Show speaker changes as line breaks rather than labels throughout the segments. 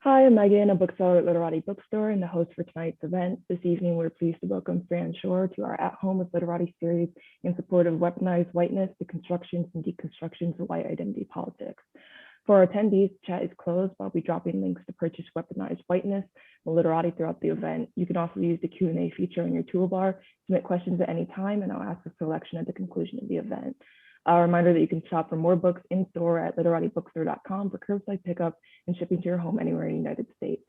Hi, I'm Megan, a bookseller at Literati Bookstore and the host for tonight's event. This evening, we're pleased to welcome Fran Shor to our At Home with Literati series in support of Weaponized Whiteness, Deconstructions, and Deconstructions of White Identity Politics. For our attendees, chat is closed, but I'll be dropping links to purchase Weaponized Whiteness and Literati throughout the event. You can also use the Q&A feature on your toolbar, submit questions at any time, and I'll ask a selection at the conclusion of the event. A reminder that you can shop for more books in store at literatibookstore.com for curbside pickup and shipping to your home anywhere in the United States.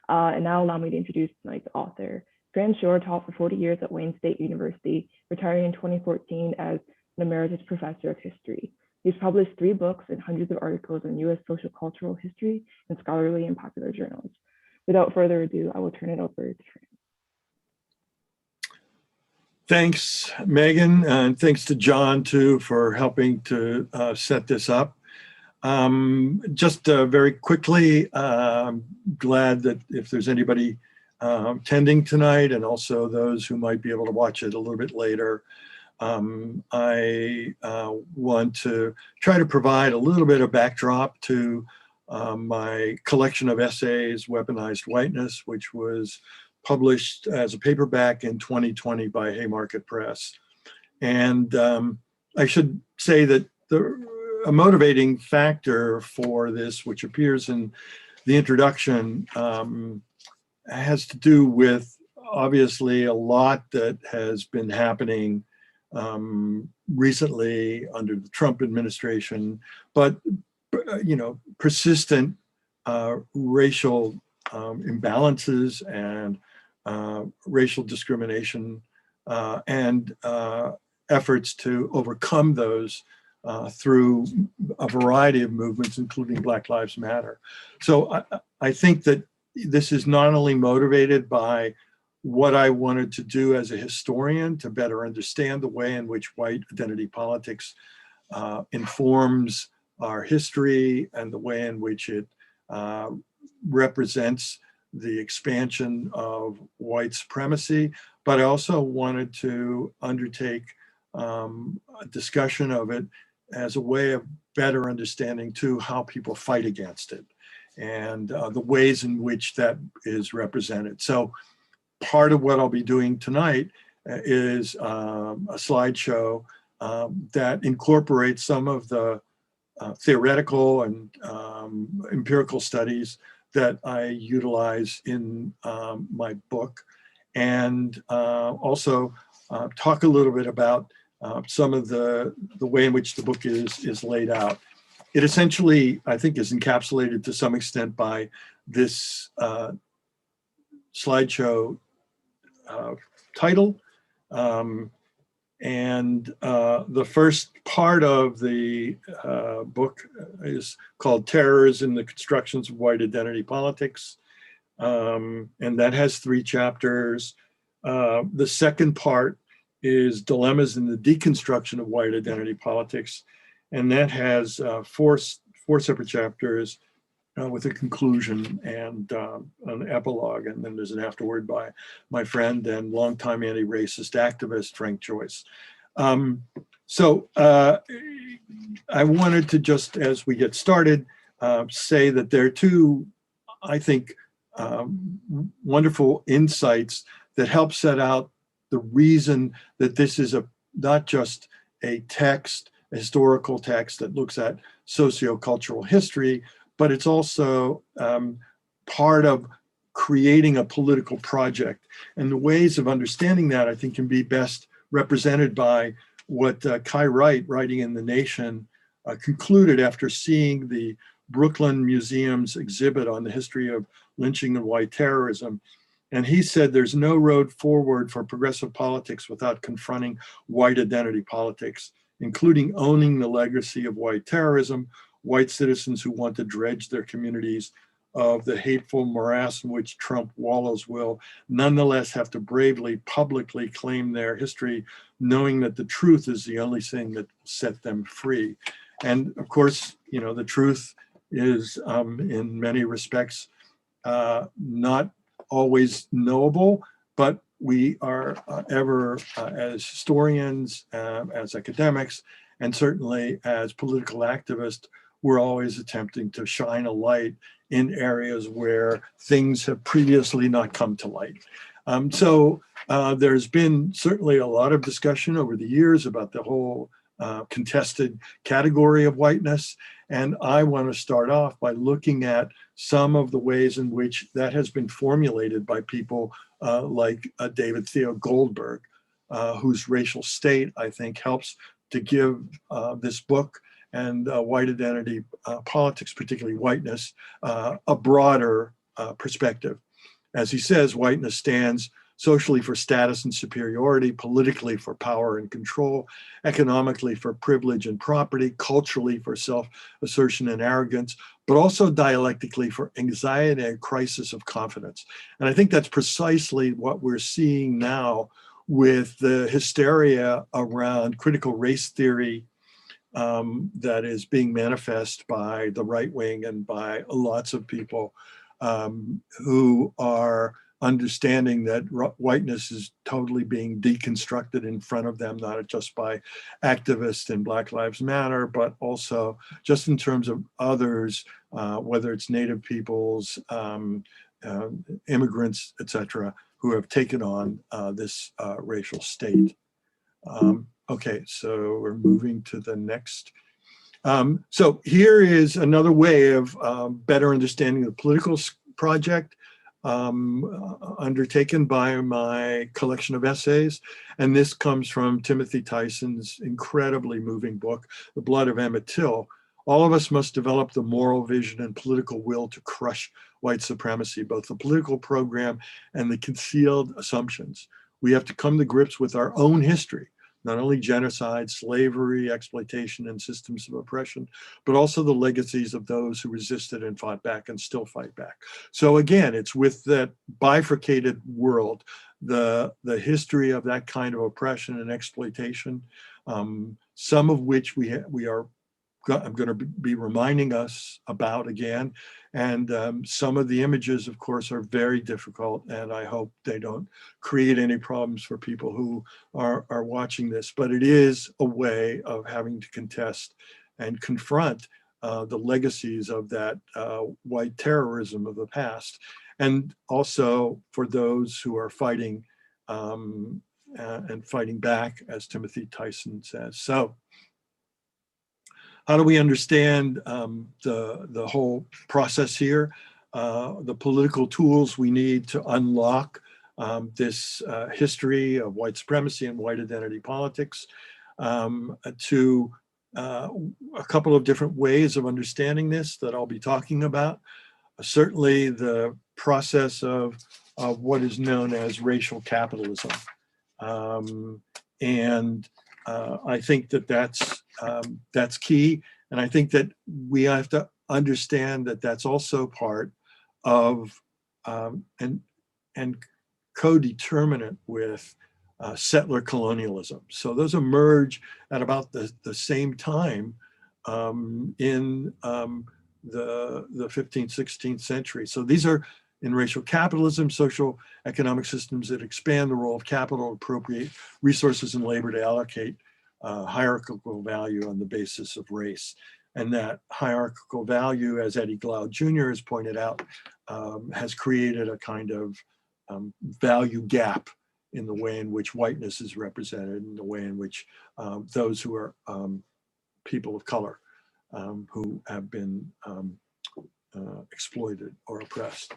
And now allow me to introduce tonight's author. Fran Shor taught for 40 years at Wayne State University, retiring in 2014 as an emeritus professor of history. He's published 3 books and hundreds of articles on U.S. social cultural history and scholarly and popular journals. Without further ado, I will turn it over to Fran.
Thanks, Megan, and thanks to John, too, for helping to set this up. Just very quickly, I'm glad that if there's anybody attending tonight and also those who might be able to watch it a little bit later, I want to try to provide a little bit of backdrop to my collection of essays, Weaponized Whiteness, which was published as a paperback in 2020 by Haymarket Press. And I should say that a motivating factor for this, which appears in the introduction, has to do with obviously a lot that has been happening recently under the Trump administration, but persistent racial imbalances and racial discrimination and efforts to overcome those through a variety of movements, including Black Lives Matter. So I think that this is not only motivated by what I wanted to do as a historian to better understand the way in which white identity politics informs our history and the way in which it represents the expansion of white supremacy, but I also wanted to undertake a discussion of it as a way of better understanding too how people fight against it and the ways in which that is represented. So part of what I'll be doing tonight is a slideshow that incorporates some of the theoretical and empirical studies that I utilize in my book, and also talk a little bit about some of the way in which the book is laid out. It essentially, I think, is encapsulated to some extent by this slideshow title. And the first part of the book is called Terrorism, the Constructions of White Identity Politics. And that has 3 chapters. The second part is Dilemmas in the Deconstruction of White Identity Politics. And that has four separate chapters with a conclusion and an epilogue. And then there's an afterword by my friend and longtime anti-racist activist, Frank Joyce. So I wanted to just, as we get started, say that there are 2, I think, wonderful insights that help set out the reason that this is not just a text, a historical text that looks at sociocultural history, but it's also part of creating a political project. And the ways of understanding that, I think, can be best represented by what Kai Wright, writing in The Nation, concluded after seeing the Brooklyn Museum's exhibit on the history of lynching and white terrorism. And he said, there's no road forward for progressive politics without confronting white identity politics, including owning the legacy of white terrorism, white citizens who want to dredge their communities of the hateful morass in which Trump wallows will nonetheless have to bravely, publicly claim their history, knowing that the truth is the only thing that set them free. And of course, the truth is in many respects not always knowable, but we are ever, as historians, as academics, and certainly as political activists, we're always attempting to shine a light in areas where things have previously not come to light. So there's been certainly a lot of discussion over the years about the whole contested category of whiteness. And I want to start off by looking at some of the ways in which that has been formulated by people like David Theo Goldberg, whose Racial State, I think, helps to give this book and white identity politics, particularly whiteness, a broader perspective. As he says, whiteness stands socially for status and superiority, politically for power and control, economically for privilege and property, culturally for self-assertion and arrogance, but also dialectically for anxiety and crisis of confidence. And I think that's precisely what we're seeing now with the hysteria around critical race theory that is being manifest by the right wing and by lots of people who are understanding that whiteness is totally being deconstructed in front of them, not just by activists in Black Lives Matter, but also just in terms of others, whether it's Native peoples, immigrants, etc., who have taken on this racial state. Okay, so we're moving to the next. So here is another way of better understanding the political project undertaken by my collection of essays. And this comes from Timothy Tyson's incredibly moving book, The Blood of Emmett Till. All of us must develop the moral vision and political will to crush white supremacy, both the political program and the concealed assumptions. We have to come to grips with our own history, not only genocide, slavery, exploitation, and systems of oppression, but also the legacies of those who resisted and fought back and still fight back. So again, it's with that bifurcated world, the history of that kind of oppression and exploitation, some of which I'm going to be reminding us about again. And some of the images, of course, are very difficult, and I hope they don't create any problems for people who are watching this. But it is a way of having to contest and confront the legacies of that white terrorism of the past. And also for those who are fighting and fighting back, as Timothy Tyson says. So, how do we understand the whole process here? The political tools we need to unlock this history of white supremacy and white identity politics, to a couple of different ways of understanding this that I'll be talking about. Certainly the process of what is known as racial capitalism. And I think that that's key. And I think that we have to understand that that's also part of and co-determinant with settler colonialism. So those emerge at about the same time in the 15th, 16th century. So these are, in racial capitalism, social economic systems that expand the role of capital, appropriate resources and labor to allocate hierarchical value on the basis of race. And that hierarchical value, as Eddie Glaude Jr. has pointed out, has created a kind of value gap in the way in which whiteness is represented, in the way in which those who are people of color who have been exploited or oppressed.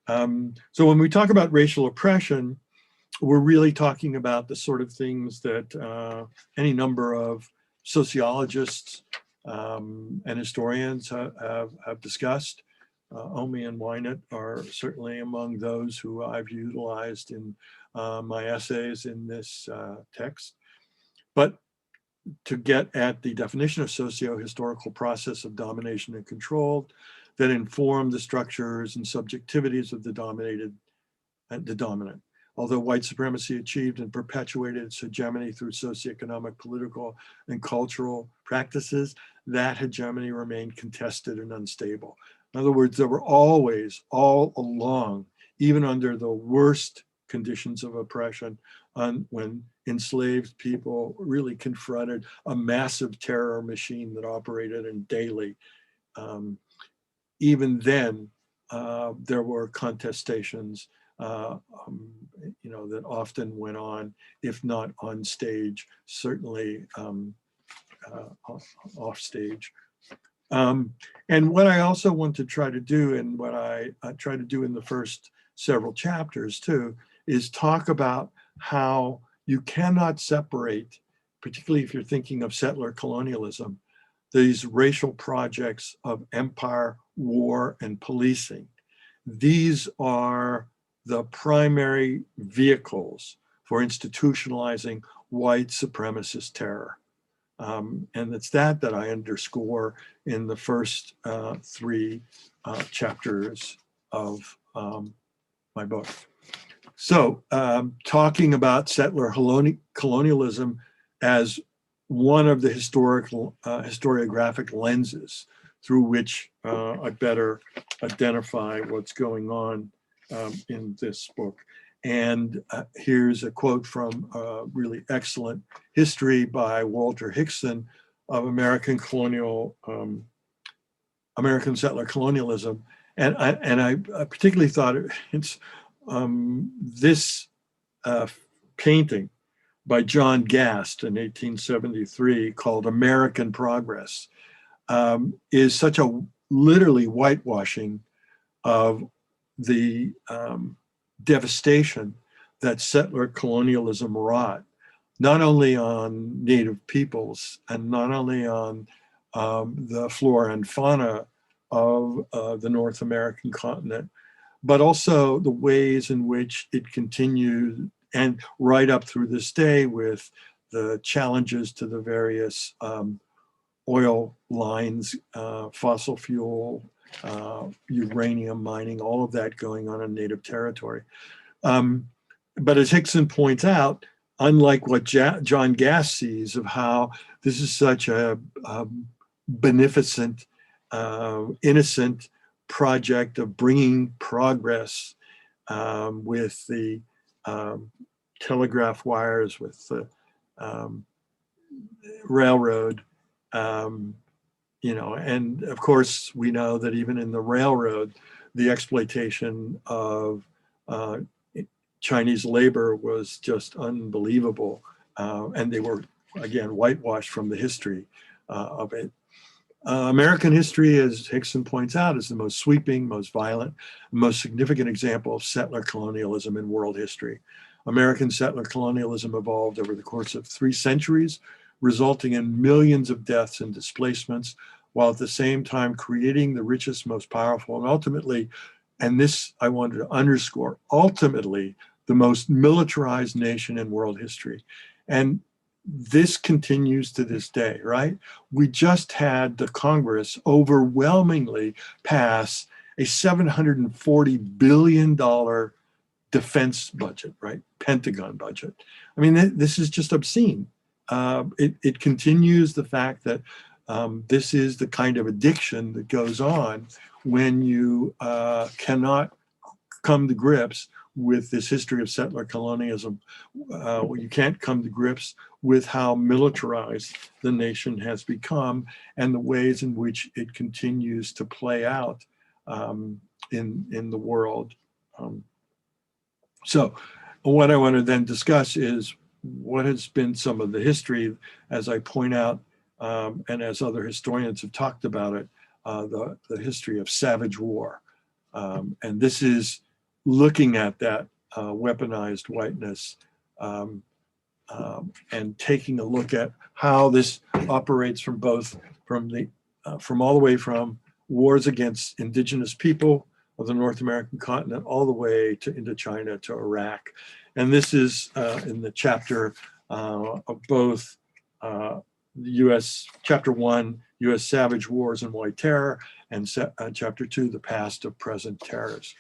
So when we talk about racial oppression, we're really talking about the sort of things that any number of sociologists and historians have discussed. Omi and Wynett are certainly among those who I've utilized in my essays in this text. But to get at the definition of socio-historical process of domination and control that inform the structures and subjectivities of the dominant. Although white supremacy achieved and perpetuated its hegemony through socioeconomic, political, and cultural practices, that hegemony remained contested and unstable. In other words, there were always, all along, even under the worst conditions of oppression, when enslaved people really confronted a massive terror machine that operated in daily, even then, there were contestations, that often went on, if not on stage, certainly off stage. And what I also want to try to do, and what I try to do in the first several chapters too, is talk about how you cannot separate, particularly if you're thinking of settler colonialism, these racial projects of empire, war, and policing. These are the primary vehicles for institutionalizing white supremacist terror. And it's that I underscore in the first three chapters of my book. So talking about settler colonialism as one of the historiographic lenses through which I better identify what's going on in this book. And here's a quote from a really excellent history by Walter Hickson of American settler colonialism. And I particularly thought it's this painting by John Gast in 1873 called American Progress is such a literally whitewashing of the devastation that settler colonialism wrought, not only on Native peoples and not only on the flora and fauna of the North American continent, but also the ways in which it continued and right up through this day with the challenges to the various oil lines, fossil fuel, uranium mining, all of that going on in Native territory. But as Hickson points out, unlike what John Gast sees of how this is such a beneficent, innocent project of bringing progress with the telegraph wires, with the railroad, and of course we know that even in the railroad, the exploitation of Chinese labor was just unbelievable, and they were again whitewashed from the history of it. American history, as Hickson points out, is the most sweeping, most violent, most significant example of settler colonialism in world history. American settler colonialism evolved over the course of 3 centuries, resulting in millions of deaths and displacements, while at the same time creating the richest, most powerful, and ultimately, and this I wanted to underscore, ultimately the most militarized nation in world history. And this continues to this day, right? We just had the Congress overwhelmingly pass a $740 billion defense budget, right? Pentagon budget. I mean, this is just obscene. It continues the fact that this is the kind of addiction that goes on when you cannot come to grips with this history of settler colonialism. You can't come to grips with how militarized the nation has become and the ways in which it continues to play out in the world. So what I want to then discuss is what has been some of the history, as I point out, and as other historians have talked about it, the history of savage war. And this is looking at that weaponized whiteness and taking a look at how this operates from all the way from wars against indigenous people of the North American continent all the way to Indochina to Iraq. And this is in the chapter of both the U.S. Chapter 1, U.S. Savage Wars and White Terror, and Chapter 2, The Past of Present Terrors.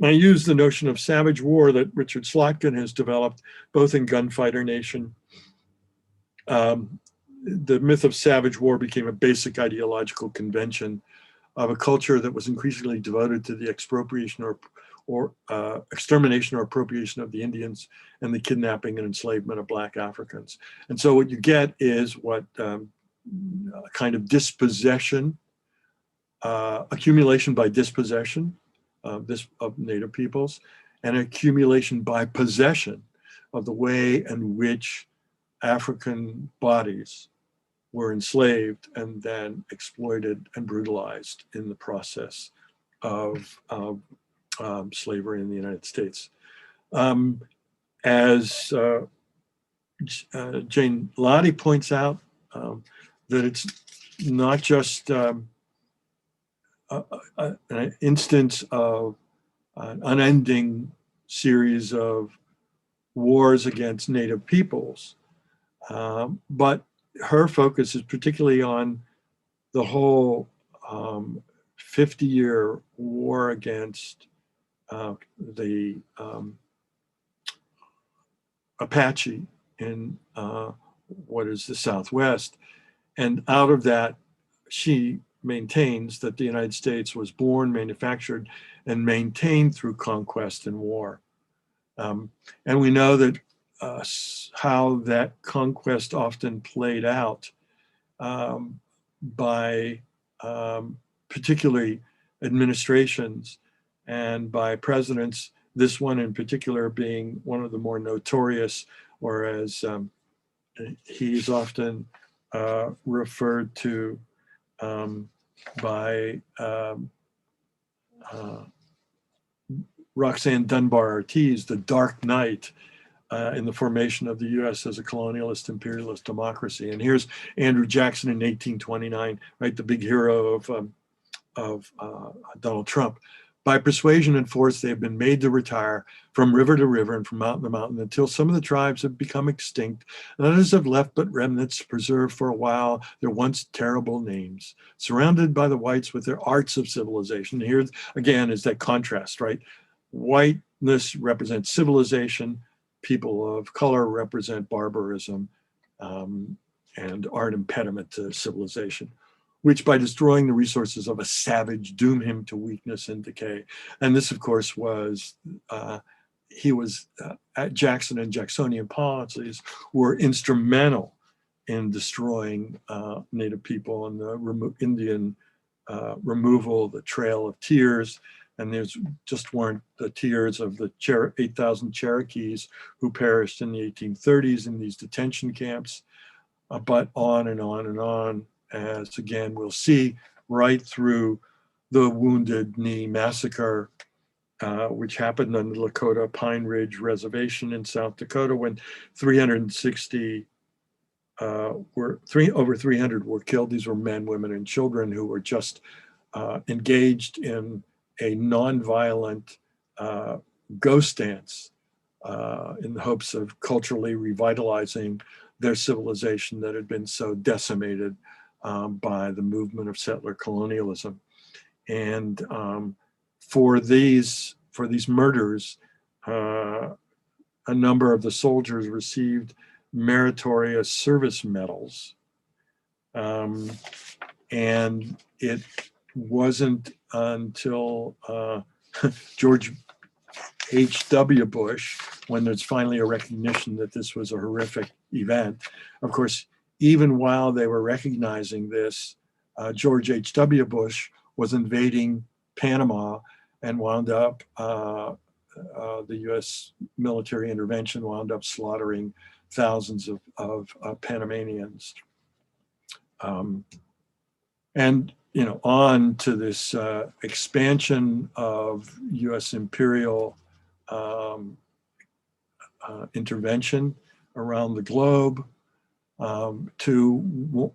I use the notion of savage war that Richard Slotkin has developed, both in Gunfighter Nation. The myth of savage war became a basic ideological convention of a culture that was increasingly devoted to the expropriation or extermination or appropriation of the Indians and the kidnapping and enslavement of Black Africans. And so what you get is what kind of dispossession accumulation by dispossession of Native peoples, and accumulation by possession of the way in which African bodies were enslaved and then exploited and brutalized in the process of slavery in the United States. As Jane Lottie points out, that it's not just an instance of an unending series of wars against Native peoples, but her focus is particularly on the whole 50-year war against the Apache in what is the Southwest. And out of that, she maintains that the United States was born, manufactured, and maintained through conquest and war. And we know that how that conquest often played out by particularly administrations and by presidents, this one in particular being one of the more notorious, or as he's often referred to by Roxanne Dunbar Ortiz, the Dark Knight in the formation of the US as a colonialist imperialist democracy. And here's Andrew Jackson in 1829, right, the big hero of Donald Trump. By persuasion and force, they have been made to retire from river to river and from mountain to mountain until some of the tribes have become extinct, and others have left but remnants to preserve for a while their once terrible names, surrounded by the whites with their arts of civilization. Here again is that contrast, right? Whiteness represents civilization, people of color represent barbarism and art impediment to civilization, which by destroying the resources of a savage doom him to weakness and decay. And this, of course, was, Jackson and Jacksonian policies were instrumental in destroying Native people and the Indian removal, the Trail of Tears. And there's just weren't the tears of the 8,000 Cherokees who perished in the 1830s in these detention camps, but on and on and on, as again we'll see, right through the Wounded Knee Massacre, which happened on the Lakota Pine Ridge Reservation in South Dakota, when 360 over 300 were killed. These were men, women, and children who were just engaged in a nonviolent ghost dance in the hopes of culturally revitalizing their civilization that had been so decimated by the movement of settler colonialism. And for these murders, a number of the soldiers received meritorious service medals. And it wasn't until George H.W. Bush, when there's finally a recognition that this was a horrific event. Of course, even while they were recognizing this, George H.W. Bush was invading Panama and wound up, the US military intervention wound up slaughtering thousands of Panamanians. And on to this expansion of US imperial intervention around the globe, to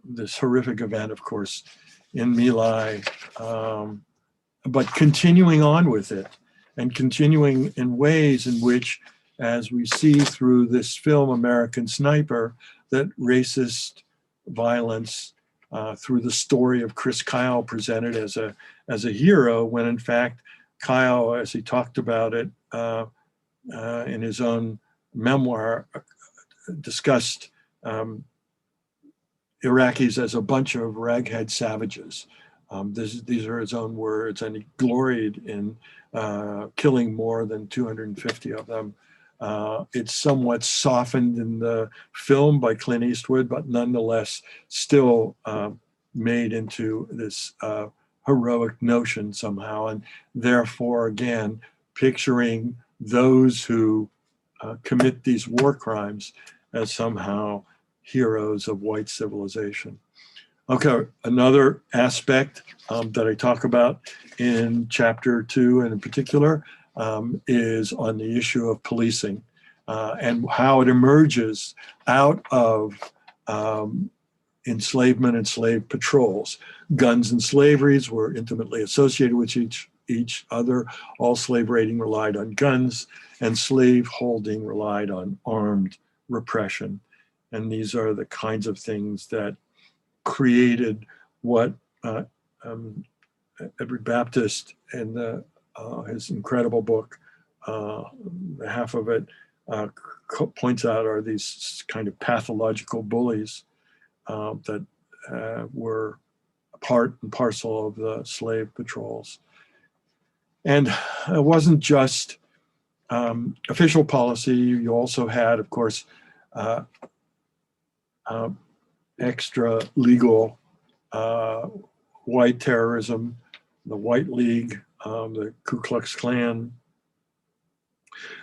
this horrific event, of course, in My Lai, but continuing on with it and continuing in ways in which, as we see through this film, American Sniper, that racist violence through the story of Chris Kyle presented as a hero, when in fact Kyle, as he talked about it in his own memoir, discussed Iraqis as a bunch of raghead savages. These are his own words, and he gloried in killing more than 250 of them. It's somewhat softened in the film by Clint Eastwood, but nonetheless still made into this heroic notion somehow, and therefore, again, picturing those who commit these war crimes as somehow heroes of white civilization. Okay, another aspect that I talk about in chapter 2 and in particular is on the issue of policing and how it emerges out of enslavement and slave patrols. Guns and slaveries were intimately associated with each other. All slave raiding relied on guns, and slave holding relied on armed repression. And these are the kinds of things that created what Edward Baptist in his incredible book, half of it points out are these kind of pathological bullies that were part and parcel of the slave patrols. And it wasn't just official policy. You also had, of course, extra legal white terrorism, the White League, the Ku Klux Klan.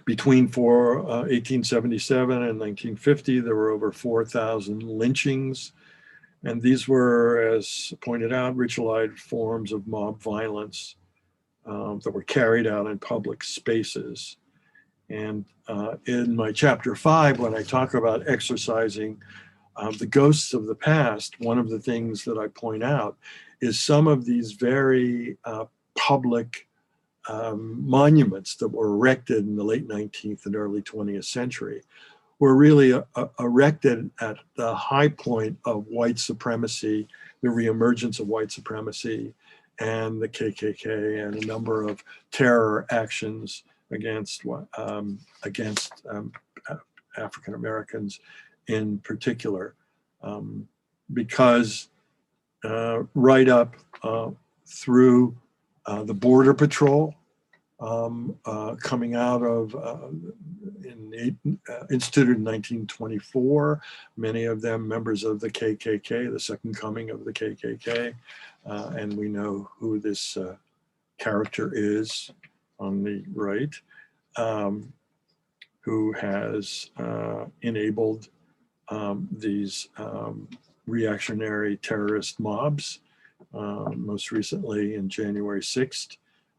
Between 1877 and 1950, there were over 4,000 lynchings. And these were, as pointed out, ritualized forms of mob violence that were carried out in public spaces. And in my chapter 5, when I talk about exercising the ghosts of the past, one of the things that I point out is some of these very public monuments that were erected in the late 19th and early 20th century were really erected at the high point of white supremacy, the reemergence of white supremacy, and the KKK, and a number of terror actions against African Americans in particular, because right up through the Border Patrol, coming out of instituted in 1924, many of them members of the KKK, the second coming of the KKK, and we know who this character is on the right, who has enabled these reactionary terrorist mobs, most recently in January 6th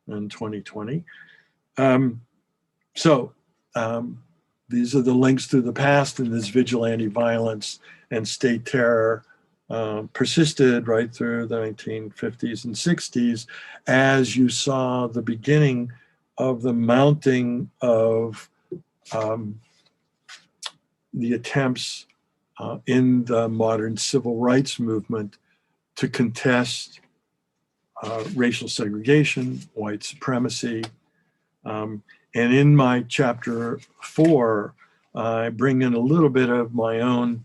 in 2020. These are the links to the past, and this vigilante violence and state terror persisted right through the 1950s and 60s, as you saw the beginning of the mounting of the attempts in the modern civil rights movement to contest racial segregation, white supremacy. And in my chapter 4, I bring in a little bit of my own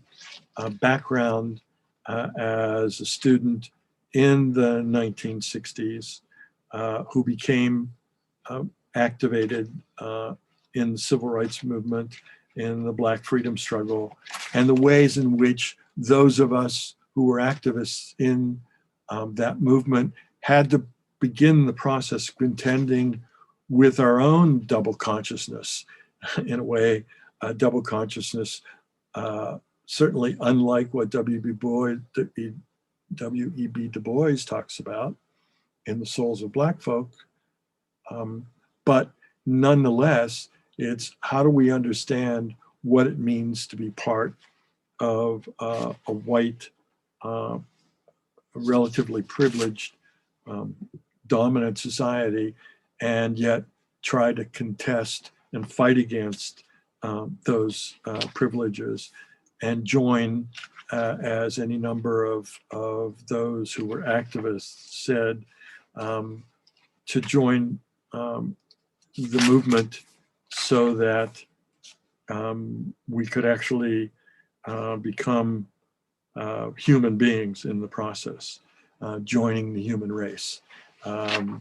background as a student in the 1960s who became activated in the civil rights movement, in the Black freedom struggle, and the ways in which those of us who were activists in that movement had to begin the process of contending with our own double consciousness. In a way, double consciousness, certainly unlike what W.E.B. Du Bois talks about in The Souls of Black Folk. But nonetheless, it's how do we understand what it means to be part of a white, relatively privileged, dominant society, and yet try to contest and fight against those privileges, and join, as any number of those who were activists said, to join the movement so that we could actually become human beings in the process, joining the human race by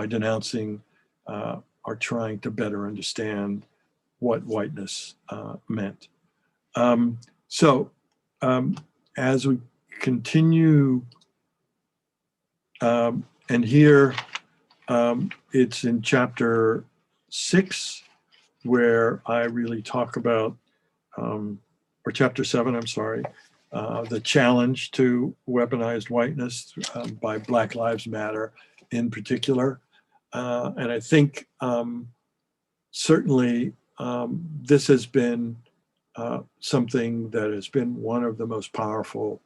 denouncing or trying to better understand what whiteness meant. as we continue, and here it's in chapter 6 where I really talk about, or chapter 7, I'm sorry, the challenge to weaponized whiteness by Black Lives Matter in particular. And I think certainly this has been something that has been one of the most powerful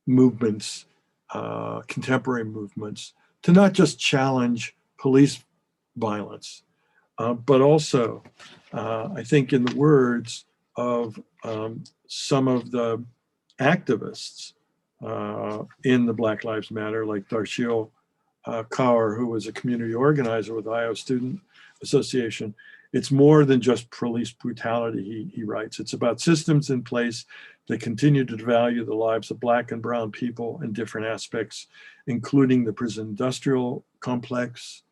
movements, contemporary movements, to not just challenge police violence, but also, I think in the words of some of the activists in the Black Lives Matter, like Darshil Kaur, who was a community organizer with Iowa Student Association, it's more than just police brutality, he writes. It's about systems in place that continue to devalue the lives of Black and brown people in different aspects, including the prison industrial complex,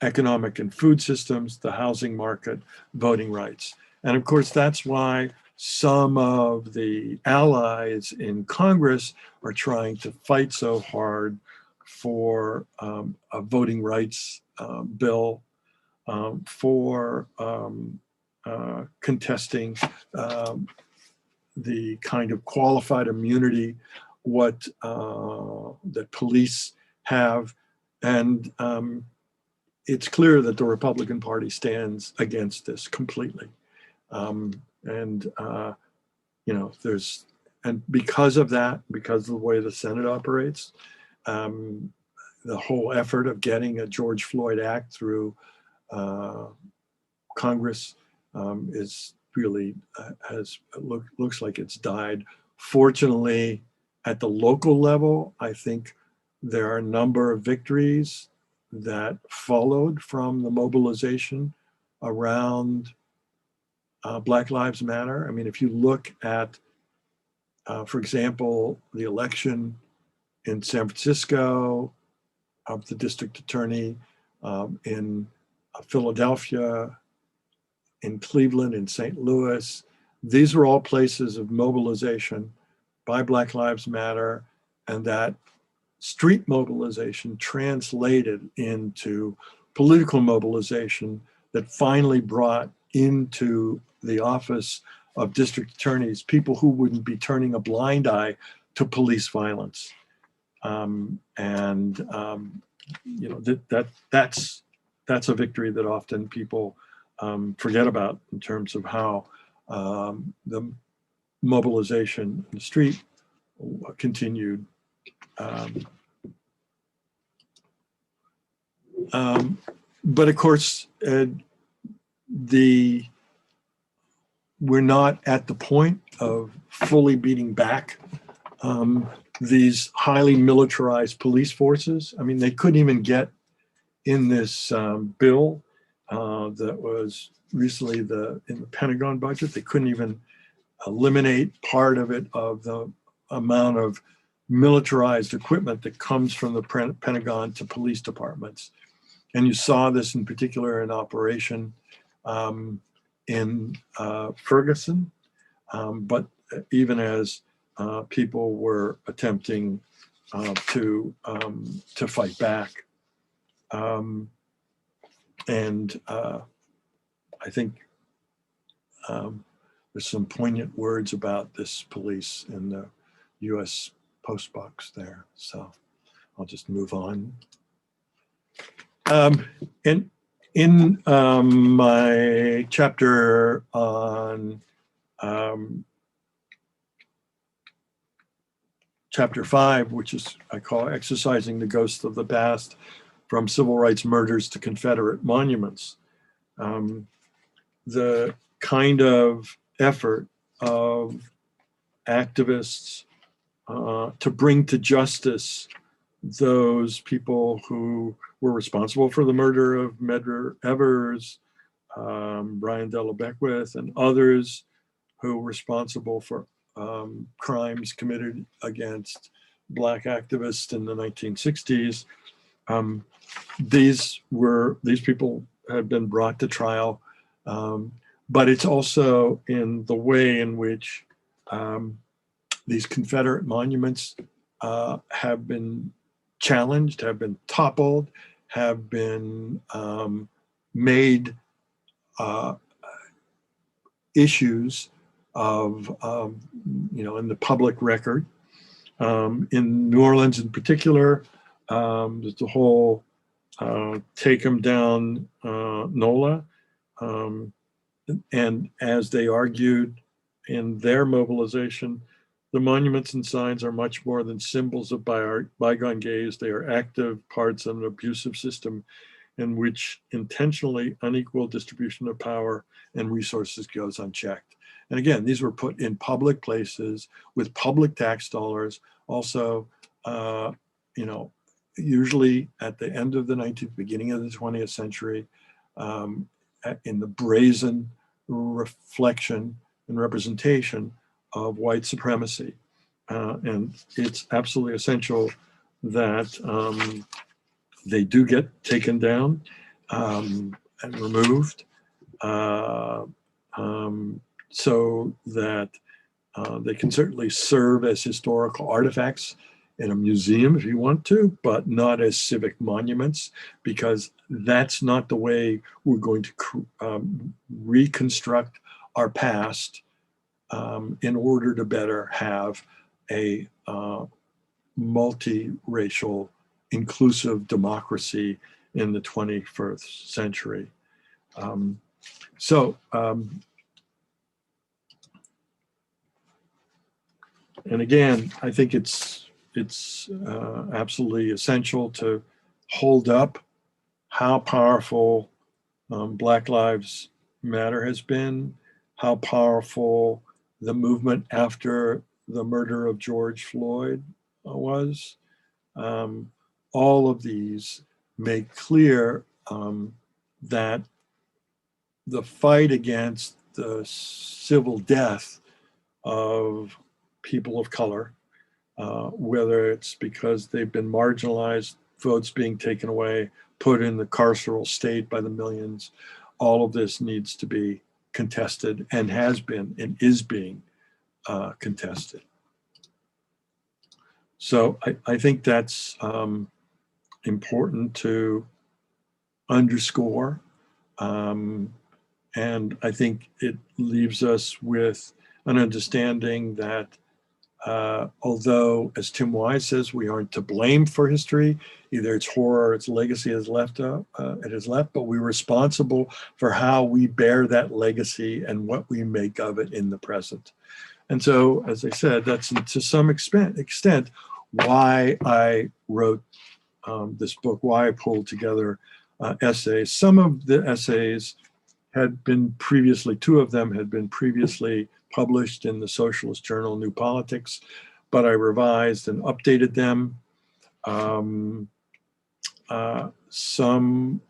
economic and food systems, the housing market, voting rights. And of course, that's why some of the allies in Congress are trying to fight so hard for a voting rights bill, for contesting the kind of qualified immunity that police have. And it's clear that the Republican Party stands against this completely. And because of that, because of the way the Senate operates, the whole effort of getting a George Floyd Act through Congress is really looks like it's died. Fortunately, at the local level, I think there are a number of victories that followed from the mobilization around Black Lives Matter. I mean, if you look at, for example, the election in San Francisco of the district attorney, in Philadelphia, in Cleveland, in St. Louis, these were all places of mobilization by Black Lives Matter, and that street mobilization translated into political mobilization that finally brought into the office of district attorneys people who wouldn't be turning a blind eye to police violence. That's a victory that often people forget about in terms of how the mobilization in the street continued. But of course, we're not at the point of fully beating back these highly militarized police forces. I mean, they couldn't even get in this bill that was recently in the Pentagon budget. They couldn't even eliminate part of it, of the amount of militarized equipment that comes from the Pentagon to police departments. And you saw this in particular in operation in Ferguson, but even as people were attempting to fight back. I think there's some poignant words about this police in the US post box there. So I'll just move on. And in my chapter on chapter 5, which is I call Exercising the Ghost of the Past, from Civil Rights Murders to Confederate Monuments, the kind of effort of activists to bring to justice those people who were responsible for the murder of Medgar Evers, Brian Della Beckwith, and others who were responsible for crimes committed against Black activists in the 1960s. These people had been brought to trial, but it's also in the way in which these Confederate monuments have been challenged, have been toppled, have been made issues of, in the public record. In New Orleans in particular, there's the whole take 'em down NOLA. And as they argued in their mobilization, the monuments and signs are much more than symbols of bygone days. They are active parts of an abusive system in which intentionally unequal distribution of power and resources goes unchecked. And again, these were put in public places with public tax dollars. Also, usually at the end of the 19th, beginning of the 20th century, in the brazen reflection and representation of white supremacy. And it's absolutely essential that they do get taken down and removed so that they can certainly serve as historical artifacts in a museum if you want to, but not as civic monuments, because that's not the way we're going to reconstruct our past in order to better have a multiracial, inclusive democracy in the 21st century. And again, I think it's absolutely essential to hold up how powerful Black Lives Matter has been, how powerful the movement after the murder of George Floyd was. All of these make clear that the fight against the civil death of people of color, whether it's because they've been marginalized, votes being taken away, put in the carceral state by the millions, all of this needs to be contested and has been and is being contested. So I think that's important to underscore. And I think it leaves us with an understanding that although, as Tim Wise says, we aren't to blame for history, either its horror or its legacy has left, but we're responsible for how we bear that legacy and what we make of it in the present. And so, as I said, that's to some extent why I wrote this book, why I pulled together essays. Some of the essays had been previously, two of them had been previously published in the Socialist Journal, New Politics, but I revised and updated them. Some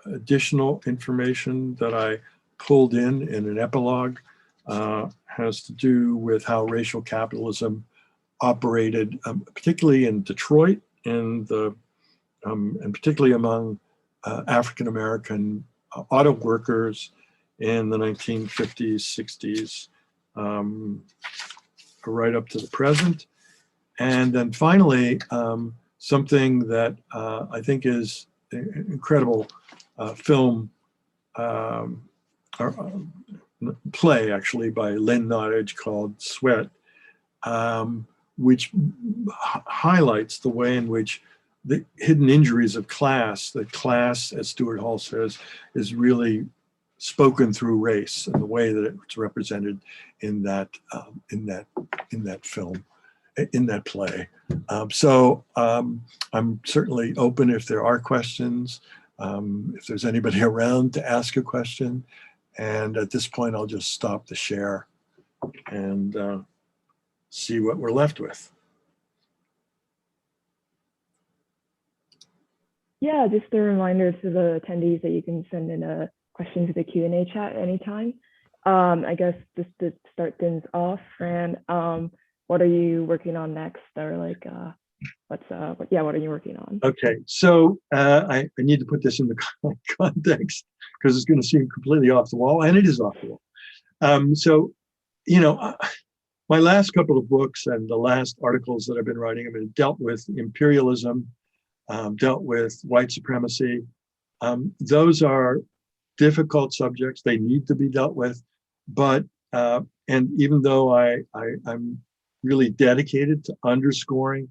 additional information that I pulled in an epilogue has to do with how racial capitalism operated, particularly in Detroit, and particularly among African-American auto workers in the 1950s, 60s, right up to the present. And then finally, something that I think is an incredible film, play actually by Lynn Nottage called Sweat, which highlights the way in which the hidden injuries of class, that class, as Stuart Hall says, is really spoken through race and the way that it's represented in that film, in that play. So I'm certainly open if there are questions, if there's anybody around to ask a question. And at this point, I'll just stop the share and see what we're left with.
Yeah, just a reminder to the attendees that you can send in a question to the Q&A chat anytime. I guess just to start things off, Fran, what are you working on next? Or like, what are you working on?
Okay, so I need to put this in the context because it's going to seem completely off the wall, and it is off the wall. So, my last couple of books and the last articles that I've been writing have been dealt with imperialism, dealt with white supremacy. Those are difficult subjects. They need to be dealt with. But, and even though I'm really dedicated to underscoring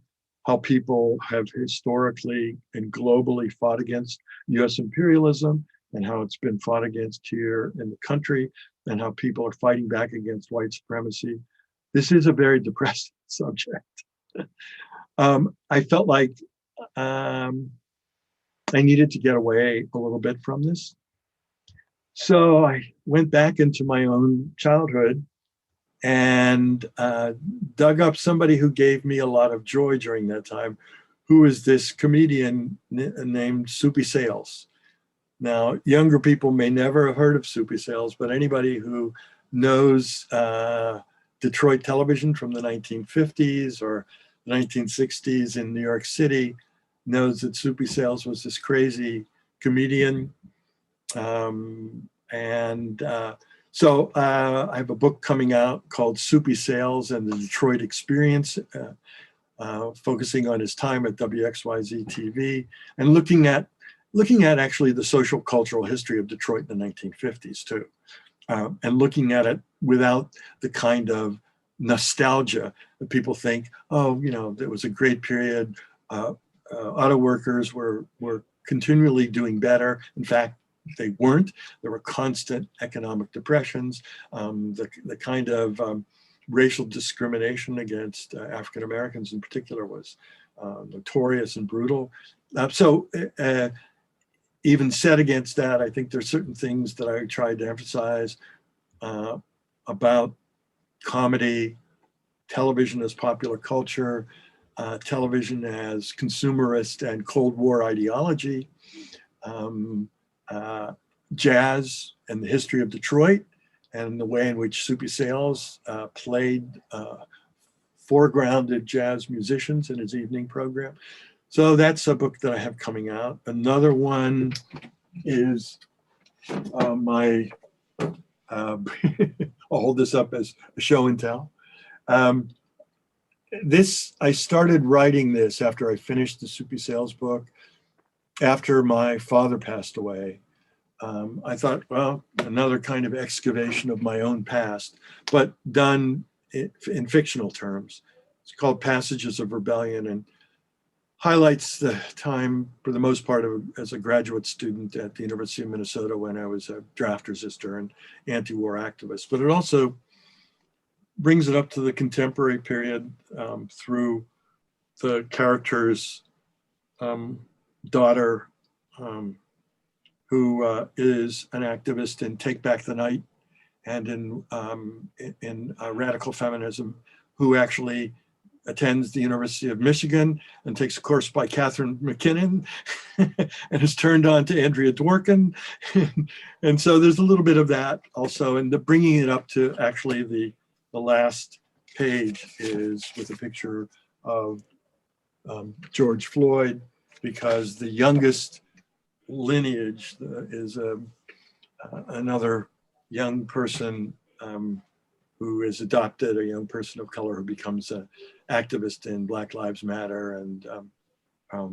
how people have historically and globally fought against US imperialism and how it's been fought against here in the country and how people are fighting back against white supremacy, this is a very depressing subject. I felt like I needed to get away a little bit from this. So I went back into my own childhood and dug up somebody who gave me a lot of joy during that time, who is this comedian named Soupy Sales. Now, younger people may never have heard of Soupy Sales, but anybody who knows Detroit television from the 1950s or 1960s in New York City knows that Soupy Sales was this crazy comedian. So I have a book coming out called Soupy Sales and the Detroit Experience, focusing on his time at WXYZ TV and looking at actually the social cultural history of Detroit in the 1950s too, and looking at it without the kind of nostalgia that people think, oh, you know, there was a great period. Auto workers were continually doing better. In fact, they weren't. There were constant economic depressions. The kind of racial discrimination against African Americans in particular was notorious and brutal. Even set against that, I think there's certain things that I tried to emphasize about comedy, television as popular culture, television as consumerist and Cold War ideology, jazz and the history of Detroit, and the way in which Soupy Sales played foregrounded jazz musicians in his evening program. So that's a book that I have coming out. Another one is I'll hold this up as a show and tell. I started writing this after I finished the Soupy Sales book, after my father passed away. I thought, well, another kind of excavation of my own past, but done in fictional terms. It's called Passages of Rebellion and highlights the time, for the most part, as a graduate student at the University of Minnesota when I was a draft resistor and anti-war activist. But it also brings it up to the contemporary period through the character's daughter, who is an activist in Take Back the Night and in radical feminism, who actually attends the University of Michigan and takes a course by Catherine McKinnon and is turned on to Andrea Dworkin. And so there's a little bit of that also. And the bringing it up to actually the last page is with a picture of George Floyd, because the youngest lineage is another young person who is adopted, a young person of color who becomes an activist in Black Lives Matter. And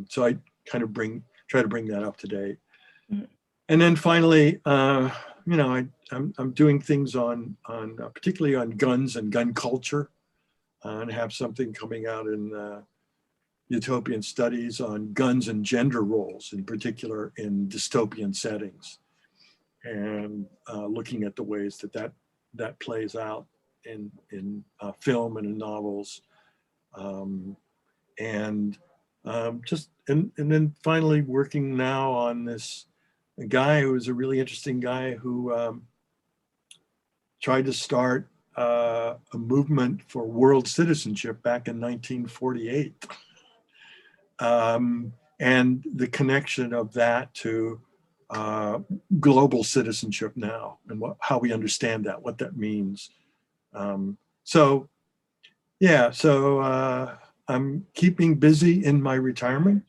so I kind of try to bring that up to date. Mm-hmm. And then finally, I'm doing things on particularly on guns and gun culture, and have something coming out in Utopian Studies on guns and gender roles, in particular in dystopian settings, and looking at the ways that plays out in film and in novels, and then finally working now on this guy who is a really interesting guy who tried to start a movement for world citizenship back in 1948. And the connection of that to global citizenship now, and how we understand that, what that means. So I'm keeping busy in my retirement.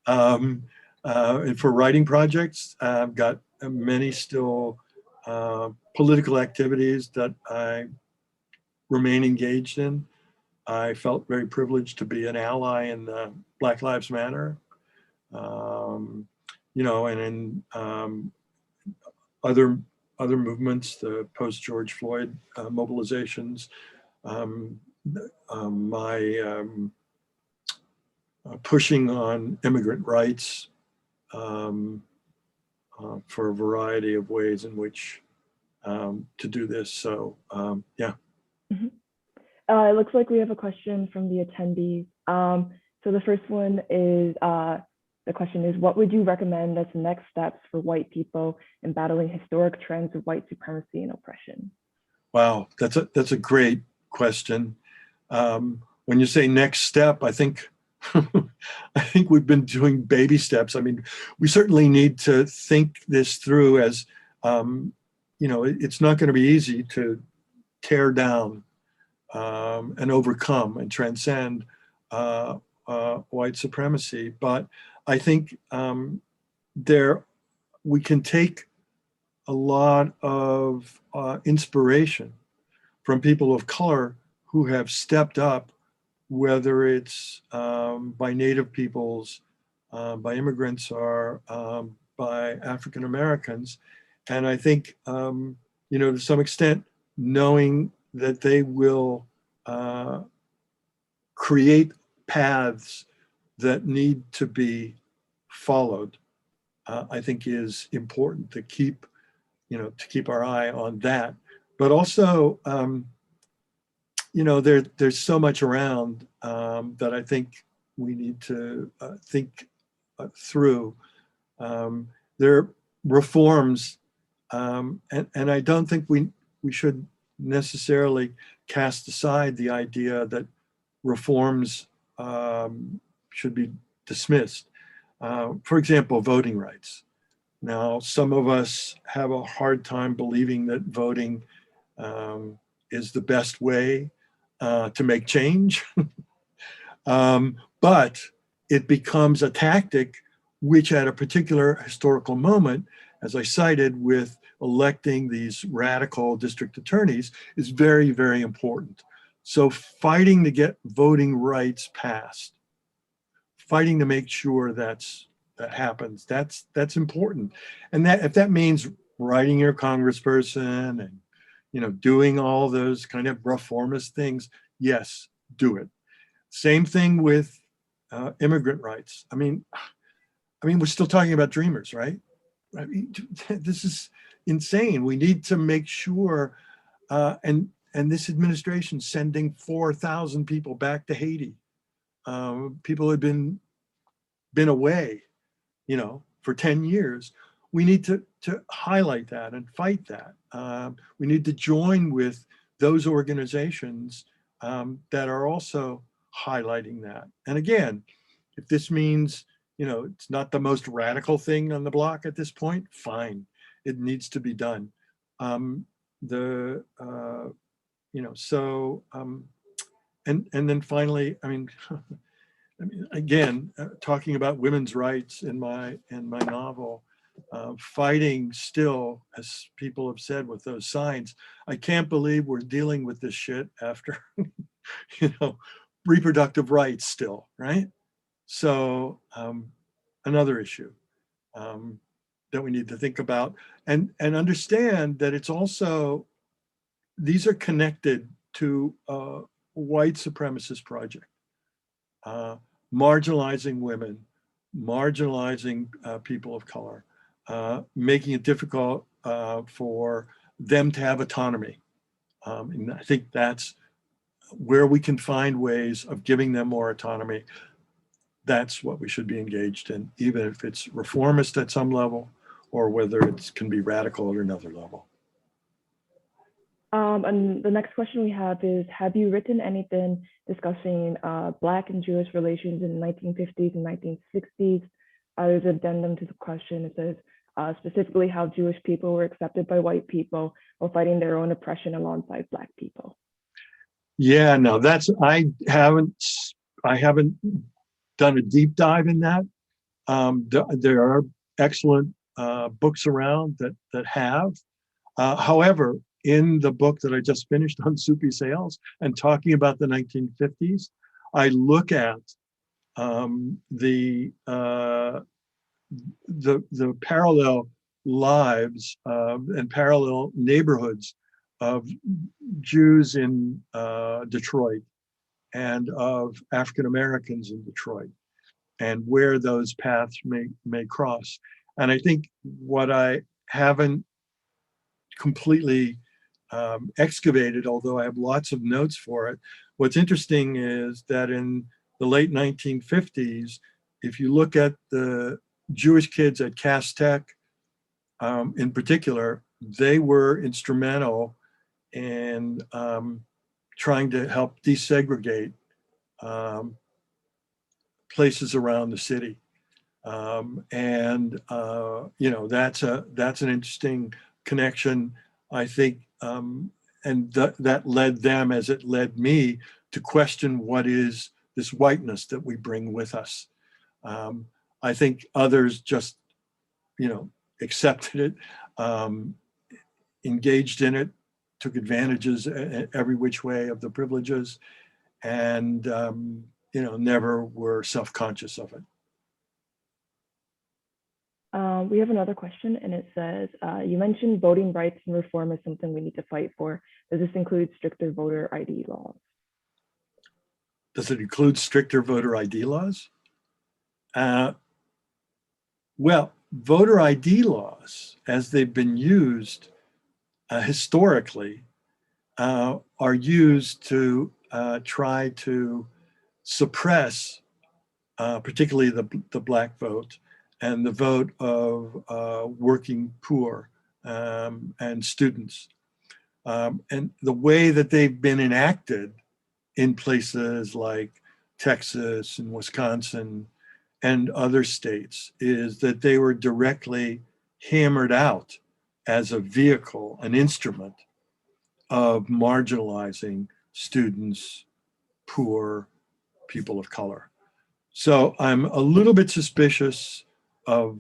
And for writing projects, I've got many still political activities that I remain engaged in. I felt very privileged to be an ally in Black Lives Matter, and in other movements, the post-George Floyd mobilizations. My pushing on immigrant rights for a variety of ways in which to do this. So yeah.
Mm-hmm. It looks like we have a question from the attendees. So the first one is, the question is, what would you recommend as the next steps for white people in battling historic trends of white supremacy and oppression?
Wow, that's a great question. When you say next step, I think I think we've been doing baby steps. I mean, we certainly need to think this through as it's not going to be easy to tear down and overcome and transcend white supremacy. But I think we can take a lot of inspiration from people of color who have stepped up, whether it's by Native peoples, by immigrants, or by African Americans. And I think, to some extent, knowing that they will create paths that need to be followed, I think is important to keep our eye on that. But also, there's so much around that I think we need to think through. There are reforms, and I don't think we should necessarily cast aside the idea that reforms should be dismissed. For example, voting rights. Now, some of us have a hard time believing that voting is the best way to make change. But it becomes a tactic which at a particular historical moment, as I cited with electing these radical district attorneys, is very, very important. So fighting to get voting rights passed, fighting to make sure that happens, that's important. And that if that means writing your congressperson and doing all those kind of reformist things, yes, do it. Same thing with immigrant rights. I mean, we're still talking about dreamers, right? I mean, this is insane. We need to make sure, and this administration sending 4,000 people back to Haiti. People had been away, for 10 years. We need to highlight that and fight that. We need to join with those organizations that are also highlighting that. And again, if this means, it's not the most radical thing on the block at this point, fine, it needs to be done. And then finally, again, talking about women's rights in my novel, fighting still, as people have said, with those signs. I can't believe we're dealing with this shit after, reproductive rights still, right? So another issue that we need to think about and understand that it's also, these are connected to a white supremacist project. Marginalizing women, marginalizing people of color, making it difficult for them to have autonomy. And I think that's where we can find ways of giving them more autonomy. That's what we should be engaged in, even if it's reformist at some level or whether it can be radical at another level.
And the next question we have is, have you written anything discussing Black and Jewish relations in the 1950s and 1960s? There's an addendum to the question. It says, specifically how Jewish people were accepted by white people while fighting their own oppression alongside Black people.
Yeah, no, I haven't done a deep dive in that. There are excellent books around that have. However, in the book that I just finished on Soupy Sales and talking about the 1950s, I look at the parallel lives and parallel neighborhoods of Jews in Detroit and of African Americans in Detroit, and where those paths may cross. And I think what I haven't completely excavated, although I have lots of notes for it, what's interesting is that in the late 1950s, if you look at the Jewish kids at Cass Tech in particular, they were instrumental in trying to help desegregate places around the city. You know, that's an interesting connection, I think, and that led them, as it led me, to question what is this whiteness that we bring with us. I think others just, you know, accepted it, engaged in it, took advantages every which way of the privileges, and you know, never were self-conscious of it.
We have another question, and it says, you mentioned voting rights and reform is something we need to fight for. Does this include stricter voter ID laws?
Does it include stricter voter ID laws? Well, voter ID laws, as they've been used historically, are used to try to suppress particularly the Black vote and the vote of working poor and students. And the way that they've been enacted in places like Texas and Wisconsin and other states is that they were directly hammered out as a vehicle, an instrument of marginalizing students, poor, people of color. So I'm a little bit suspicious of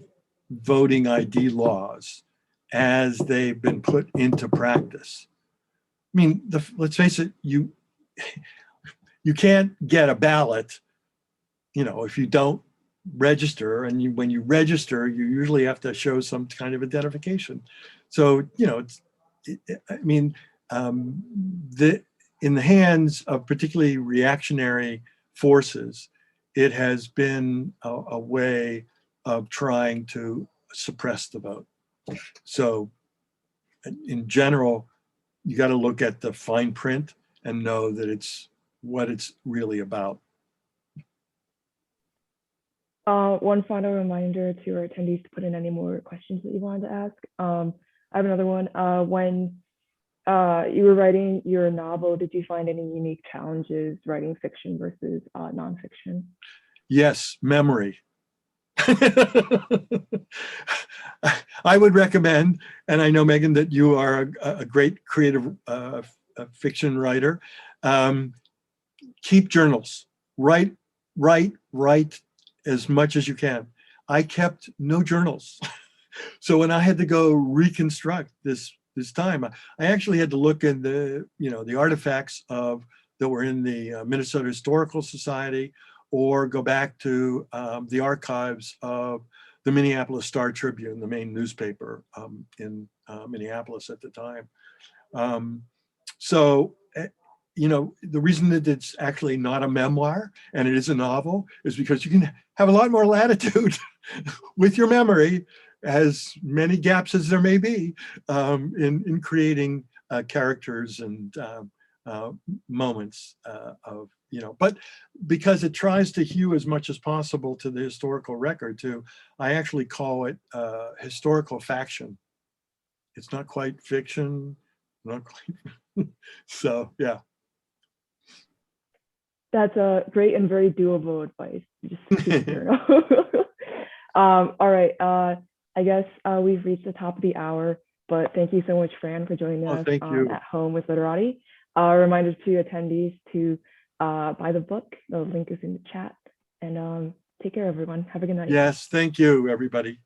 voting ID laws as they've been put into practice. I mean, let's face it, you can't get a ballot, you know, if you don't register, and when you register, you usually have to show some kind of identification. So, you know, in the hands of particularly reactionary forces, it has been a way of trying to suppress the vote. So in general, you got to look at the fine print and know that it's what it's really about.
One final reminder to our attendees to put in any more questions that you wanted to ask. I have another one. When you were writing your novel, did you find any unique challenges writing fiction versus nonfiction?
Yes, memory. I would recommend, and I know, Megan, that you are a great creative fiction writer. Keep journals. Write as much as you can. I kept no journals. So when I had to go reconstruct this time, I actually had to look in the artifacts that were in the Minnesota Historical Society, or go back to the archives of the Minneapolis Star Tribune, the main newspaper in Minneapolis at the time. The reason that it's actually not a memoir and it is a novel is because you can have a lot more latitude with your memory, as many gaps as there may be, in creating characters and moments of, but because it tries to hew as much as possible to the historical record too, I actually call it historical faction. It's not quite fiction, not quite. So, yeah.
That's a great and very doable advice. Just keep a journal. All right. I guess we've reached the top of the hour, but thank you so much, Fran, for joining us At Home with Literati. Reminder to attendees to buy the book. The link is in the chat. And take care, everyone. Have a good night.
Yes, thank you, everybody.